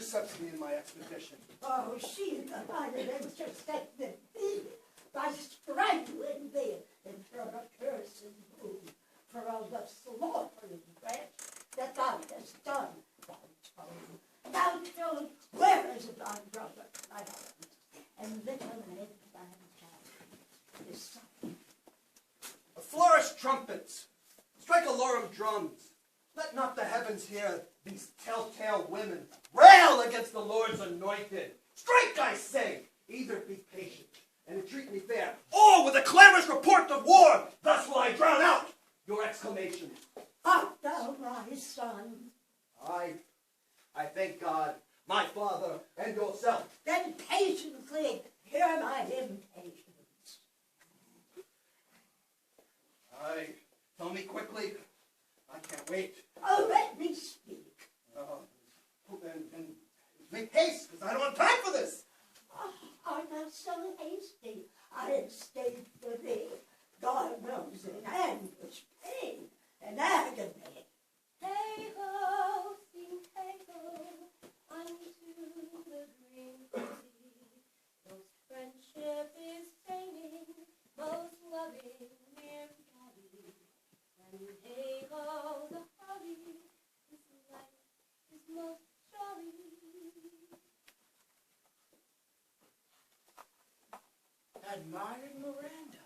intercepted me in my expedition. Oh, she divided intercepted me by strangling me in her accursed room for all the slaughtering wretch that thou hast done, thou toad. Thou toad, where is thy brother Clarence? And little Ned Van his son. Flourish trumpets, strike alarum drums. Let not the heavens hear these telltale women rail against the Lord's anointed. Strike, I say! Either be patient and entreat me fair, or with a clamorous report of war, thus will I drown out your exclamations. Art thou my son? I thank God, my father, and yourself. Then patiently hear my impatience. Tell me quickly. I can't wait. Oh, let me speak. And make haste, because I don't have time for this. I'm not so hasty. I have stayed for thee. God knows in anguish, pain, and agony. Hey-ho, sing hey-ho, unto the green sea. Most friendship is feigning, most loving mere folly. And hey-ho, the holly, this life is most jolly. Admiring Miranda.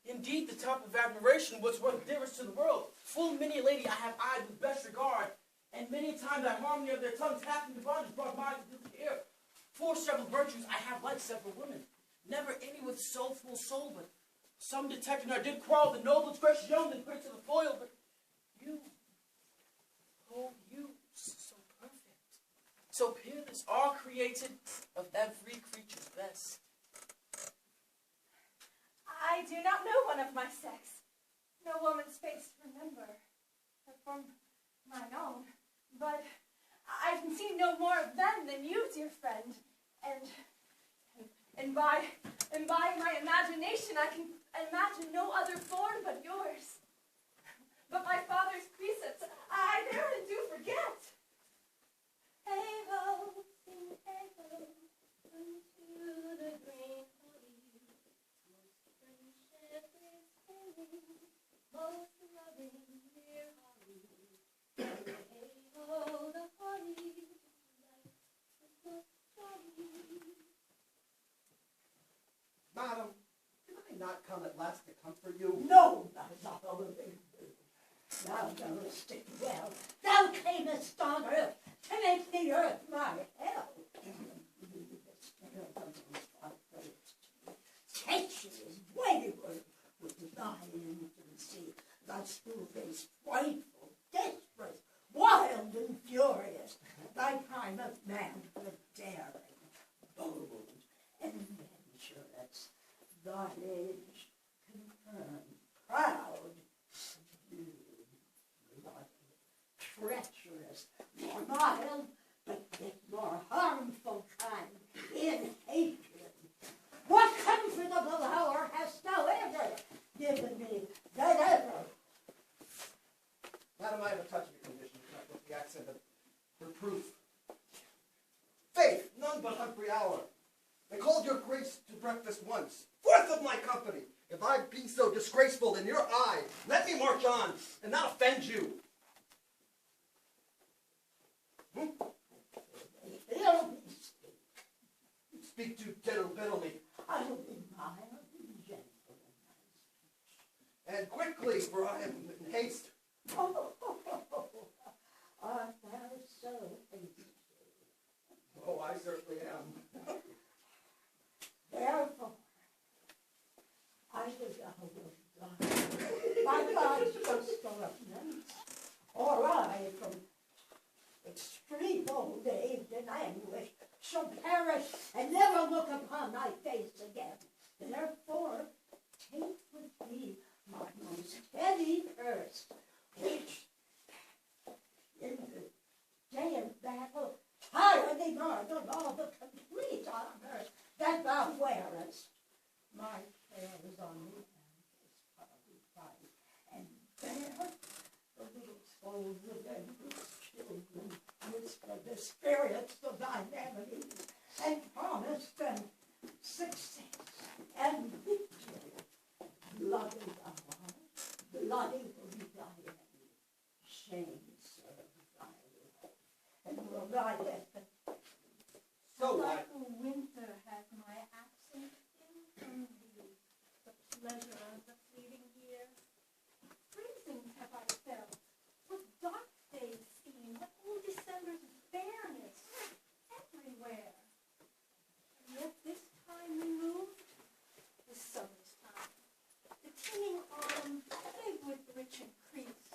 Indeed, the top of admiration was what dearest to the world. Full many a lady I have eyed with best regard, and many a time that harmony of their tongues half in the bondage brought mine to the ear. For several virtues I have like several women, never any with soulful soul, but some detecting I did quarrel the noble, gracious young, and quick to the foil, but you, oh, you, so perfect, so peerless, all created of every creature's best. I do not know one of my sex, no woman's face to remember, from mine own, but I've seen no more of them than you, dear friend, and by my imagination I can imagine no other form but yours. But my father's precepts I therein do forget. Hey-ho, sing hey-ho, unto the green holly. Most friendship is failing, most loving dear holly. Hey-ho, the holly, life is most jolly. Madam, did I not come at last to comfort you? No, not all of thee. Thou knowest it well. Thou camest on earth to make the earth my hell. Treacherous, wayward with thy infancy, thy school-days frightful, desperate, wild and furious, thy prime of manhood daring, bold, and adventurous, thy age confirmed, proud, treacherous, mild, but yet more harmful kind, in hatred. What comfortable hour hast thou ever given me than ever? Madam, I have a touch of your condition, connect with the accent of reproof. Faith, none but Humphrey Hour. They called your grace to breakfast once. Fourth of my company. If I be so disgraceful in your eye, let me march on and not offend you. Speak to diddle me. I will be mild and gentle in my speech. And quickly, for I am in haste. Art thou so hasty? Oh, I certainly am. Therefore, I would God, by God's just ordinance, or I from extreme old age and anguish shall perish and never look upon thy face again. Therefore, take with thee my most heavy purse, which in the day of battle tire thee more than all the complete honor that thou wearest. My care is on thee and this party fight, and there the little souls of endless children with for the spirits of thine enemies, and promise them success and victory. Bloody thou art, bloody will be thy end. Shame serve thy Lord, and will thy death. So like what? winter has my absence been from thee, the pleasure of the fleeting year. Freezing have I felt, what dark days seen, what old December's bareness everywhere. And yet this time removed, the summer's time, the teeming autumn, big with rich increase,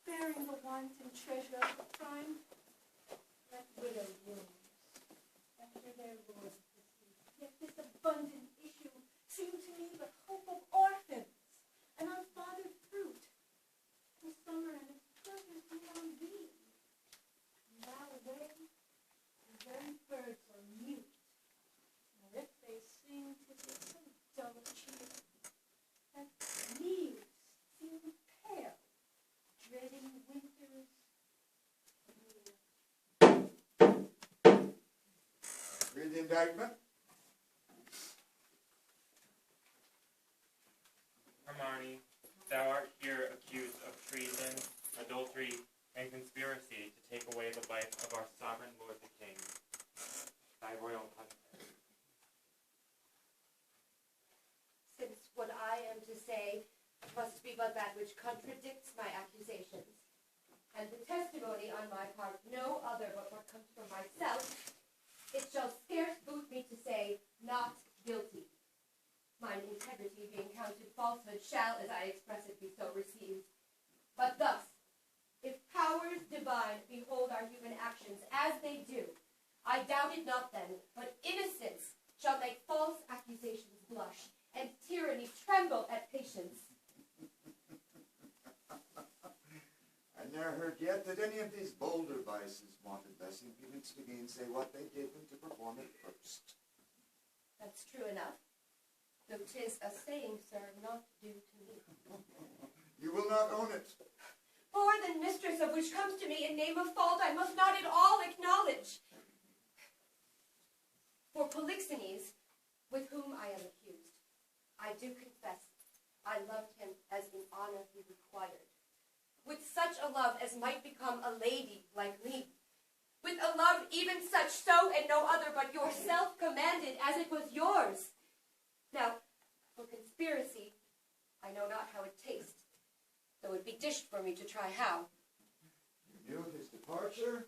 bearing the wanton treasure of the prime, that widow wounds. After their lord deceased, yet this abundant issue seemed to me but hope of orphans, an unfathered fruit. The summer and its pleasures be on thee. And thou away, the very birds are mute, and if they sing, 'tis with so dull a cheer, that leaves seem pale, dreading winter's near. Read the indictment. Hermione, thou art here accused of treason, adultery, and conspiracy to take away the life of our sovereign lord the king, thy royal husband. Since what I am to say must be but that which contradicts my accusations, and the testimony on my part no other but what comes from myself, it shall scarce boot me to say, not guilty. Mine integrity being counted falsehood shall, as I express it, be so received. But thus, if powers divine behold our human actions as they do, I doubt it not then, but innocence shall make false accusations blush, and tyranny tremble at patience. I ne'er heard yet that any of these bolder vices wanted less impudence to gainsay what they did than to perform it first. That's true enough, though 'tis a saying, sir, not due to me. You will not own it. For the mistress of which comes to me in name of fault, I must not at all acknowledge. For Polixenes, with whom I am accused, I do confess I loved him as in honor he required, with such a love as might become a lady like me, with a love even such so and no other but yourself commanded as it was yours. Now, for conspiracy, I know not how it tastes, though it be dished for me to try how. You knew of his departure,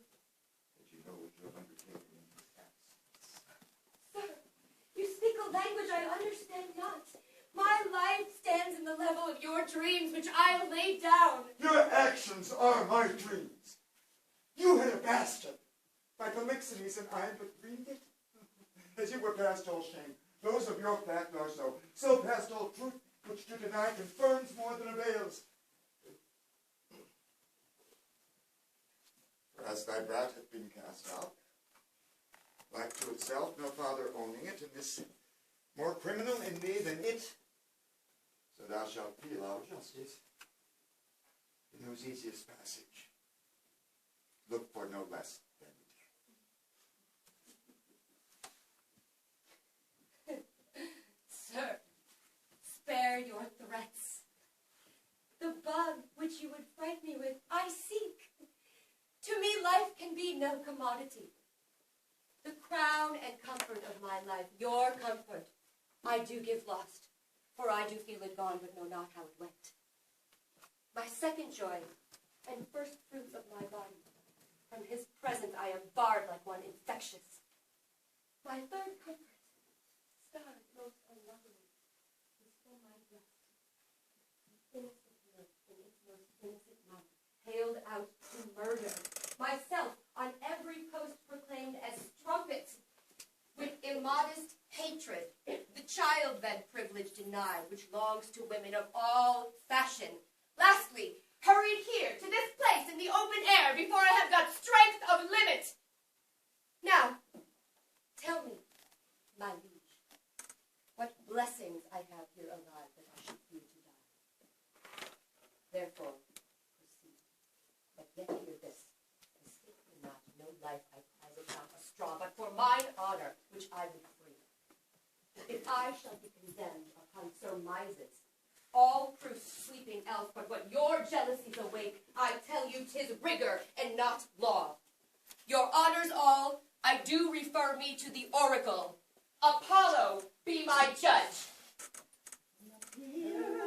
but you know what you have undertaken in his absence. Sir, you speak a language I understand not. My life stands in the level of your dreams, which I lay down. Your actions are my dreams. You had a bastard by Polixenes, and I but breathed it. As you were past all shame, those of your fact are so. So past all truth, which to deny confirms more than avails. For as thy brat hath been cast out, like to itself, no father owning it, and this more criminal in me than it, so thou shalt feel our justice in whose easiest passage. Look for no less than death. Sir, spare your threats. The bug which you would fright me with, I seek. To me life can be no commodity. The crown and comfort of my life, your comfort, I do give lost, for I do feel it gone, but know not how it went. My second joy, and first fruits of my body, from his presence I am barred like one infectious. My third comfort, stars most unlovely, is for my breast. The innocent mirth in its most innocent mouth, hailed out to murder. Myself on every post proclaimed as strumpets, with immodest hatred, the child then privilege denied, which longs to women of all fashion. Lastly, hurried here to this place in the open air before I have got strength of limit. Now, tell me, my liege, what blessings I have here alive that I should fear to die. Therefore, proceed, but yet hear this, escape me not, no life mine honor, which I would free. If I shall be condemned upon surmises, all proofs sleeping else, but what your jealousies awake, I tell you 'tis rigor and not law. Your honors all, I do refer me to the oracle. Apollo be my judge. Here